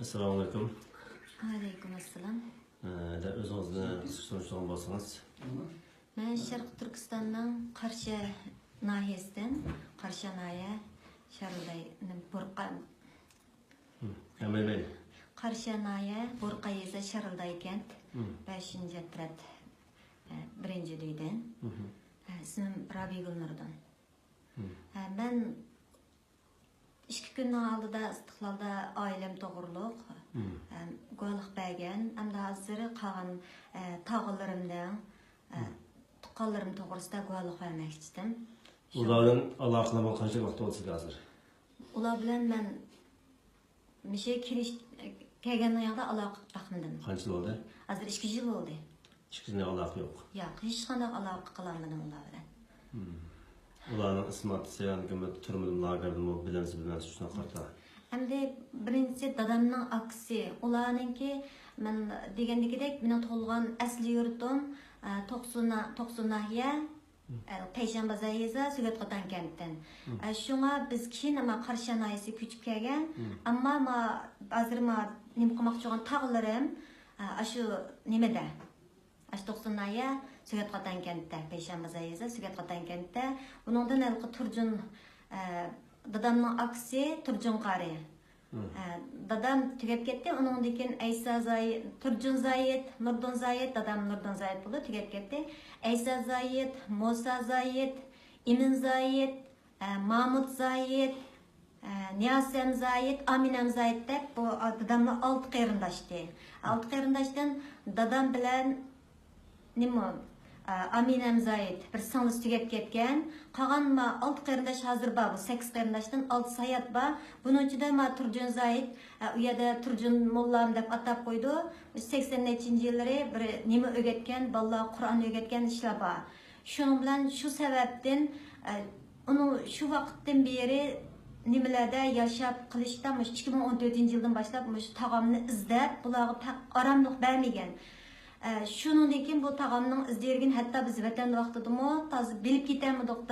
Assalamu alaikum. Aleyküm assalam. Özünüzü soruşturgan bolsanız. Ben Şarkı Türkistan'dan Qarshi nahiyesinden, Qarshi nahiye Şarılday'ın Burqa. Emel Bey. Qarshi nahiye Burqa yezi Şarılday kent 5. tret 1. duydan. İsmim Rabi Gülnur'dan. Ben 2 günün aldıda istiqlalda ailem toğırlıq, qoyluq bəgən, hem de hazır qalan tağıllarımdan, tuqqallarım toğrusunda qoyluq vermək istim. Uların alaqılama qancha vaqt oldu sizga hazır? Ular bilan men mişe kelgan ayaqda aloqa taqmadım. Qancha yil oldu? Hazır 2 yil oldu. Hech qanday aloqa yo'q. Yo'q, hech qanday aloqa qilmadim ular bilan. Ularning ismati yani turmudim lagerdimi bilasiz shuna qarta. Hem de birinci dadamның aksi. Ularınki men degendikidek meni tug'ilgan asli yurtim 90 nahiye Payshanba zayeza Sugatqo'dan kentdan. Shunga biz keyin Qarshi nahiyasi ko'chib kelgan, ammo hozir nima qilmoqchi bo'lgan tog'larim shu nimada. 90 nahiye Sugatqo'dan kentda, Payshanba zayeza Sugatqo'dan kentda. Buningdan alqi Turjun dadamның aksi Turjun qari. Dadam tugab ketdi, uningdan keyin Aysa Zayid, Turjun Zayid, Nurdon Zayid, dadam Nurdon Zayid bo'ldi, tugab ketdi. Aysa Zayid, Musa Zayid, Imin Zayid, Mahmud Zayid, Niyasen Zayid, Aminam Zayid deb bu dadamning 6 qarindoshdi. 6 qarindoshdan dadam bilan nima Aminam Zayid bir singlis tugab ketgan. Qolgan 6 qarindosh hozir bor, 8 qarindoshdan 6 sayat bor. Buning ichida Turjun Zayid, u yerda Turjun mollam deb atab qo'ydi. 80-yillari bir nima o'rgatgan, bolalar Qur'on o'rgatgan ishlar bor. Shuning bilan shu sababdan uni shu vaqtdan beri nimalarda yashab qilishda 2014-yildan boshlab tog'amni izlab, bularga oromlik bermagan. Şunun için bu tağamның izlergin hatta biz vatan vaqtidimi tazı bilip ketermidik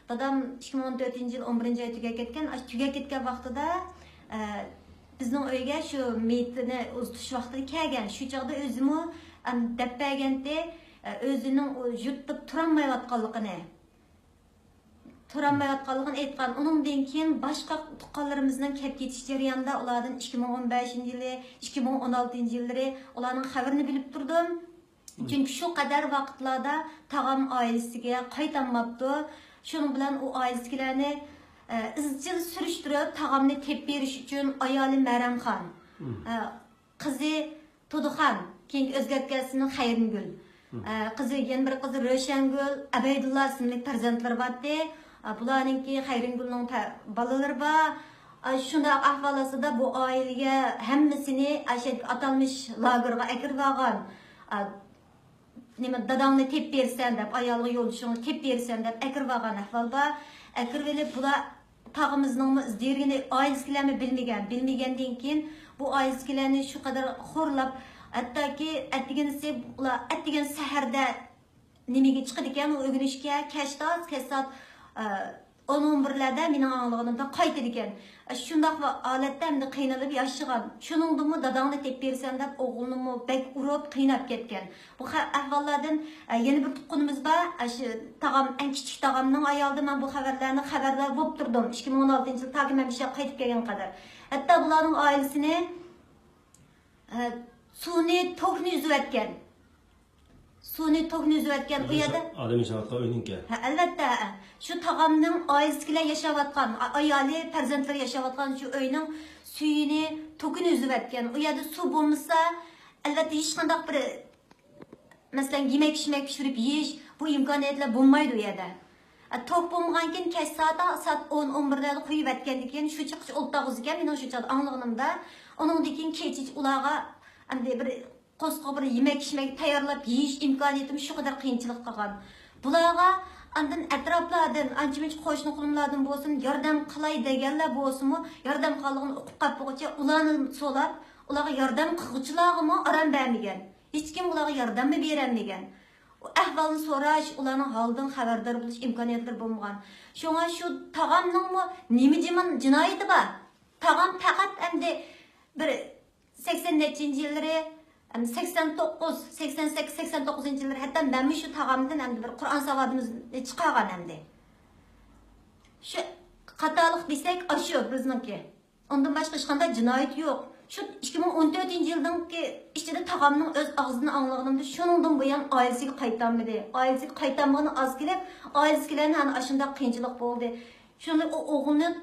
dadam 2014-yil 11 ay tugab ketgan. Tugab ketgan vaqtida bizning uyga shu meyitini uzatish vaqtida kelgan. Shu chaqda o'zimi deb berganda o'zining yutib turolmayotganligini aytgan. Uningdan keyin boshqa tuqqanlarimizning kelib ketish jarayonida ulardan 2015-yili, 2016-yillari ularning xabarini bilib turdim. Chunki shu qadar vaqtlarda tog'am oilasiga qaytanmabdi. Shuning bilan u oilasilarni izchil surishtirib, tog'amni tep berish uchun ayoli Maramxon, qizi Tudixon, keyin o'zgartgasini Xayringul, qizi yana bir qizi Ro'shangul, Abaydulla ismli farzandlari bordi. Bularninki Xayringulning bolalari bor. Shunday ahvolasida bu oilaga hammasini atalmish lagerga akirib olgan. Nima dadangni tep bersan deb, ayolga yo'lishingni tep bersan deb akirib olgan ahvolda, akirib olib bular tog'imizning izdirgini oilasilarni bilmagandan keyin bu oilasilarni shu qadar xo'rlab, hattoki attiganisi ular attigan saharda nimaga chiqadi ekan, o'rganishga kashda soat 10-11larda mening anglag'imda qaytadi ekan. Shundaq holatda hamda qiynalib yashagan. Shuningdimi dadangni tep bersan deb o'g'ilni bek urib qiynab ketgan. Bu ahvollardan yana bir tuqqunimiz bor. Shu tog'am, eng kichik tog'amning ayolida men bu xabarlarni xabardor bo'lib turdim. 2016-yil to'g'ri men ishga qaytib kelgan qadar. Hatto bularning oilasini suvni to'kni uzatgan. Suni to'g'ni uzatgan u yerda Adam inshootda o'yninki. Albatta, shu tog'amning oilasiga yashayotgan, ayoli, farzandlari yashayotgan shu uyning suyini, to'kini uzatgan. U yerda suv bo'lmasa, albatta hech qanday bir masalan yemak pishirib yeyish bu imkoniyatlar bo'lmaydi u yerda. To'q bo'lmagan keyin kech soat 10-11 da quyib atgandan keyin shu chiqish o'ltog'iz ekan, men o'sha chaqda anglag'imda, uningdan keyin kechich ularga endi bir qo'sqa bir yemak tayyorlab yeyish imkoniyatim shu qadar qiyinchilik qilgan. Bularga andan atroflardan, ancha-muncha qo'shni qulumlardan bo'lsin, yordam qilay deganlar bo'lsinmi, yordam qilganligini o'qib qolguncha ularni so'lab, ularga yordam qiluvchilarga aram bermagan. Hech kim ularga yordam berolmagan. Ahvolni so'rash, ularning holidan xabardor bo'lish imkoniyatlari bo'lmagan. Shunga shu tog'amning nima jinoyati bor? Tog'am faqat endi bir 80 yılları 89, 88, 89 yılları hatta ben şu tağamdan hem bir Kur'an savadımız çıkargan hem de. Şu hatalık desek aşı bizimki. Ondan başka hiç qanday cinayet yok. Şu 2014 yıldan ki içinde tağamның öz ağzını anlagandımda şunundan buyan ailesiga qaytanmadı. Ailesiga qaytanmagаны az kelip, ailesikilerin hani aşında qiyinchilik boldu. Şunu o oğlunu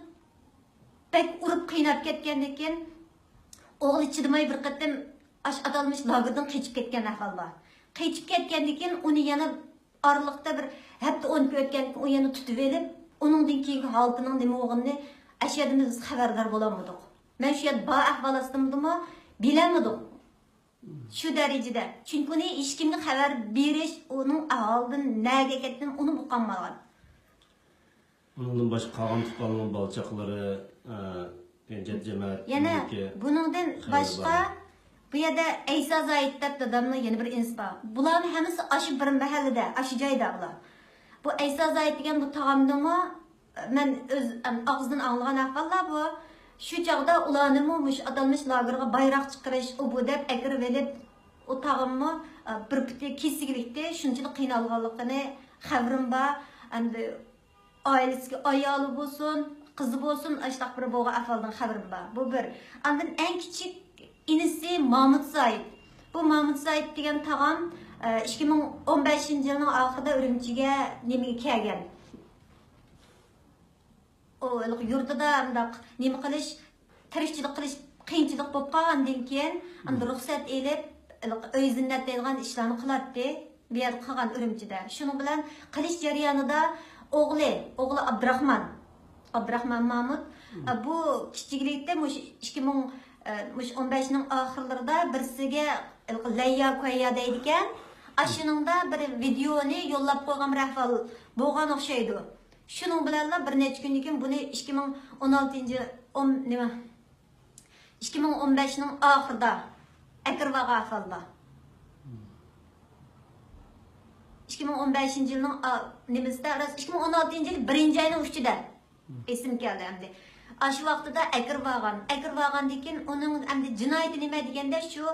pek urup qiynap ketgandan oğul chidamay bir qatam aş atalmış lagerdan qechib ketgan ahvol bor. Qechib ketgandan keyin uni yana aralıqda bir hafta 10 kun o'tgan u yana tutib elib, uningdan keyingi holatining nima bo'lganini ashyodan biz xabardor bo'lamadik. Men shu yerda ba ahvolastimdimi bilamadim. Şu derecede. Çünkü uni hech kimga xabar berish, uning ahvolidan nega ketgan uni buqanmagan. Ondan başka qolgan tuqqanlar balchaqlari, jat jamoat. Yana buningdan boshqa bu yerda Aysa Zoid deb dadamning yana bir insi bor. Bularning hammasi aşı bir mahallada, aşı joyda bular. Bu Aysa Zoid degan bu tağamdimi men öz og'zidan anglagan ahvollar bu. Şu chaqda ularni mush atalmış lagerga bayroq chiqarish, u bu deb akirib elib, o tağamni bir puti kesiklikda shunchalik qiynalganligini xabarim bor. Endi ailesiga ayoli bo'lsin, qizi bo'lsin, ashtaq bir bo'lgan ahvoldan xabarim bor. Bu bir. Ondan eng kichik inisi Mahmud Zoid. Bu Mahmud Zoid degan tağam 2015 yilning oxirida Urumchiga nimaga kelgan. O yurtida undaq nima qilish, tirikchilik qilish qiyinchilik bo'lib qolgandan keyin unda ruxsat elib, uy zinnat deyilgan ishlarni qiladi. Bu yerda qilgan Urumchida. Shuning bilan qilish jarayonida o'g'li Abdurahman Mahmud bu kichiklikda 2015 ning oxirlarida birsiga Layya Koya deydi ekan. Ashuningda bir videoni yo'llab qo'ygan bir ahvol bo'lgan o'xshaydi. Shuning bilan bir necha kundan keyin buni 2015 ning oxirida akirvaga ahvolda. 2015 yılının nimisida 2016 yıl 1. ayının 3'ida esim keldi endi. Aşı vaqtida akirvagan dekin onun endi jinoyati nima deganda shu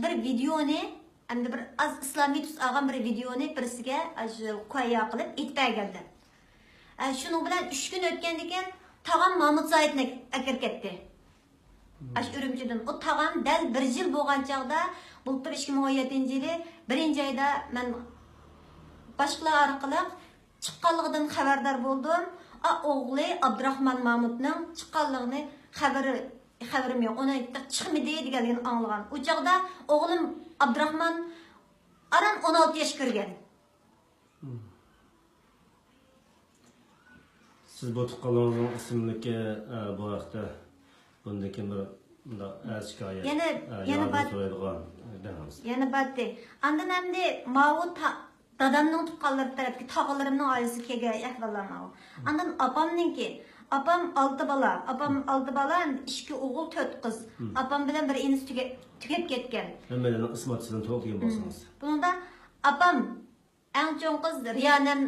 bir videoni endi bir az islomiy tus olgan bir videoni birisiga qo'ya qilib aytib berganlar. Shuning bilan 3 kun o'tgandan keyin tag'am Mahmud Zoidni akir ketdi. Urumchidan o tag'am dal 1 yil bo'lgan chog'da bultur 2017 yili 1. ayda men başqalar orqali chiqqanligidan xabardor bo'ldim. O'g'li Abdurahman Mahmudning chiqqanligini xabarim yo'q. Uni chiqmadi deganligini anglagan. O chaqda o'g'lim Abdurahman aran 16 yosh kirgan. Siz bu tuqqanlaringiz ismliki bu vaqtda bundaki bir shikoyat. Yana batdi. Andan hamda Mavut dadamның tuqqanlari tarafki tağalarimning ailesi kelgan ahvollar mavjud. Andan apam 6 bola, 2 o'g'il, 4 qiz. Apam bilan bir inisi tugab ketgan. Hammalarning ismatidan to'g'ri bo'lsangiz. Bunda apam eng cho'ng qiz Riyanam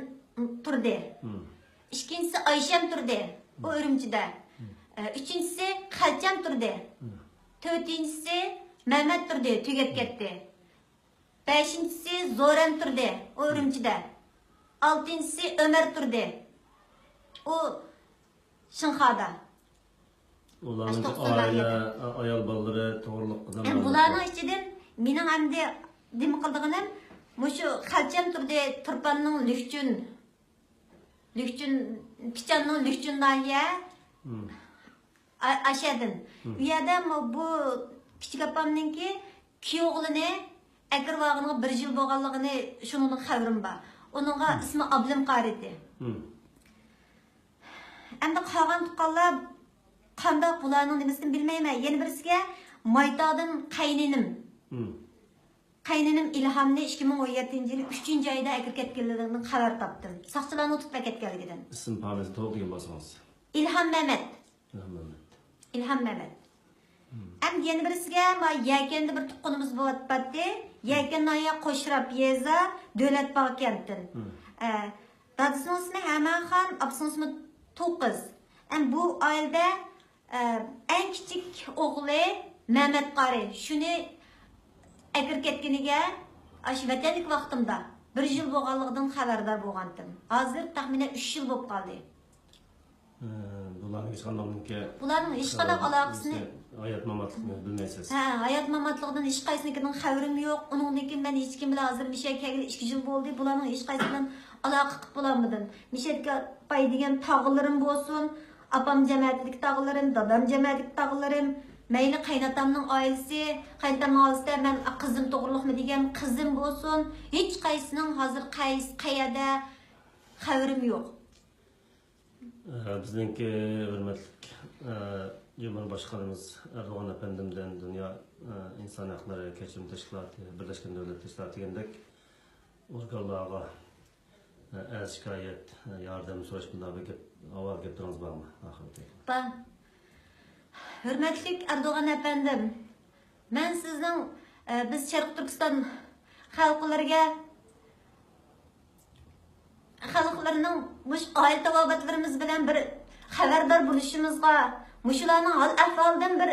turdi. Ikkinchisi Aysham turdi. O Urumchida. Uchinchisi Qalcham turdi. To'rtinchisi Mehmet turdi, tugab ketdi. 5'incisi Zoran turdi, o Urumchida. 6'ncisi Ömer turdi. O Shinxada. Ularning ayol bolalari to'g'riliq qilgan. Bularning ichidan mening hamda nima qildiganim, mushu Qalcham turdi, Turpanning Lüchchun Pichanning Lüchchundan ya. Aşadın. Bu yerda bu kichik opamninki kuyovligini akirvag'ini 1 yil bo'lganligini shuningning xabarim bor. Uningga ismi Ablim qaridi. Endi qolgan tuqqanlar qanday bularning nimasini bilmayman. Yana birisiga Maytodin qayninim Ilhamni 2017 yil 3. ayda akir ketganligidan xabar topdim. Saqchilarni o'tib ketganligidan. Ism familiyasi to'g'ri bo'lsangiz. Ilham Mehmet. Hem yeni birisiga Yakenda bir tuqqanimiz bo'lyapti. Yakenaya Qo'shrab yeza Davlat bog' kentdan. Dadasining ismi Hamanxon, opasining ismi To'qiz. Bu oilada eng kichik o'g'li Mehmet Qari shuni akir ketganiga ash vatanlik vaqtimda 1 yil bo'lganligidan xabardor bo'lgandim. Hozir taxminan 3 yil bo'lib qoldi. Bularning hech qanday aloqasini hayot mamatligini bilmaysiz. Ha, hayot mamatligidan hech qaysinikining xabarim yo'q. Uningdan keyin men hech kim bilan hozir misha kelgili 2 yil bo'ldi. Bularning hech qaysi bilan aloqa qilib bo'lmadim. Mishaga pay degan tog'larim bo'lsin, apam jamoatlik tog'larim, dadam jamoatlik tog'larim, mayli qaynatamning oilasi, qaynatamning oilasida men qizim to'g'riliqmi degan qizim bo'lsin, hech qaysining hozir qayerda xabarim yo'q. Bizningki hurmatli Cumhurbaşkanımız Erdoğan Efendim'den Dünya İnsan Hakları Keşim Teşkilatı, Birleşken Devlet Teşkilatı degandek organlarga şikayet, yardım so'rash bunday bir avval gaplarınız var mı? Ba. Hürmetlik Erdoğan Efendim, ben sizden biz Şarkı Türkistan xalqlarının muş aile tavabatlarımız bilen bir xabardor bo'lishimizga, muşularning hal ahvolidan bir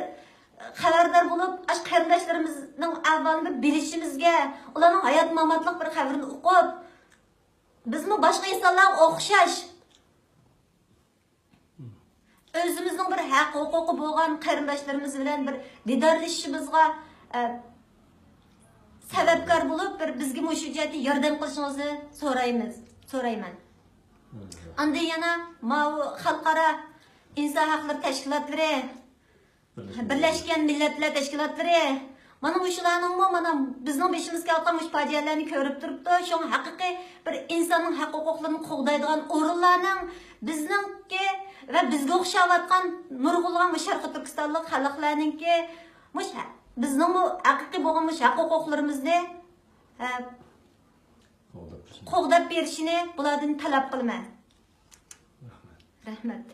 xabardor bo'lib, ash qarindoshlarimizning ahvolini bilishimizga, ularning hayot mamatlik bir xabarini o'qib, bizmi boshqa insonlarga o'xshash o'zimizning bir haq huquqi bo'lgan qarindoshlarimiz bilan bir didorlashishimizga sababkor bo'lib, bir bizga mushujati yordam qilishingizni so'rayman. Anda yana xalqaro inson haqlari tashkilotlari, Birleşken Milletler Teşkilatları, mana shularning mana bizning beshimizga olgan fojialarni ko'rib turibdi. Shu haqiqiy bir insonning haq huquqlarini qo'g'daydigan o'rinlarning bizningki va bizga o'xshayotgan nurg'ulg'an Sharqi Turkistonlik xalqlarningki bizning haqiqiy bo'lgan haq huquqlarimizni qo'g'dab berishini bulardan talab qilaman. Rahmat.